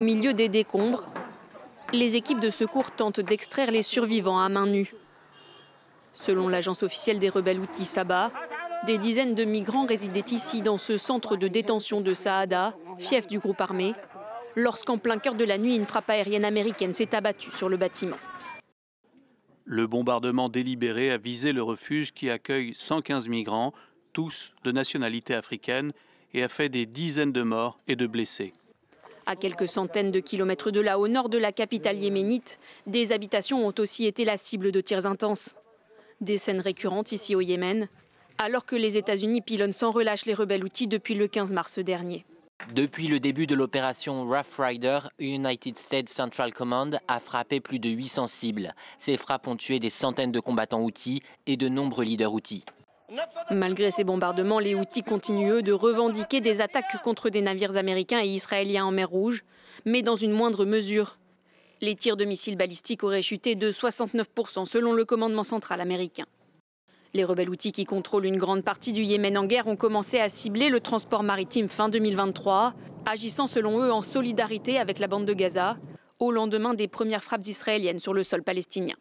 Au milieu des décombres, les équipes de secours tentent d'extraire les survivants à main nue. Selon l'agence officielle des rebelles houthis Sabah, des dizaines de migrants résidaient ici dans ce centre de détention de Saada, fief du groupe armé, lorsqu'en plein cœur de la nuit, une frappe aérienne américaine s'est abattue sur le bâtiment. Le bombardement délibéré a visé le refuge qui accueille 115 migrants, tous de nationalité africaine, et a fait des dizaines de morts et de blessés. À quelques centaines de kilomètres de là, au nord de la capitale yéménite, des habitations ont aussi été la cible de tirs intenses. Des scènes récurrentes ici au Yémen, alors que les États-Unis pilonnent sans relâche les rebelles houthis depuis le 15 mars dernier. Depuis le début de l'opération Rough Rider, United States Central Command a frappé plus de 800 cibles. Ces frappes ont tué des centaines de combattants houthis et de nombreux leaders houthis. Malgré ces bombardements, les Houthis continuent eux de revendiquer des attaques contre des navires américains et israéliens en mer Rouge, mais dans une moindre mesure. Les tirs de missiles balistiques auraient chuté de 69% selon le commandement central américain. Les rebelles houthis qui contrôlent une grande partie du Yémen en guerre ont commencé à cibler le transport maritime fin 2023, agissant selon eux en solidarité avec la bande de Gaza, au lendemain des premières frappes israéliennes sur le sol palestinien.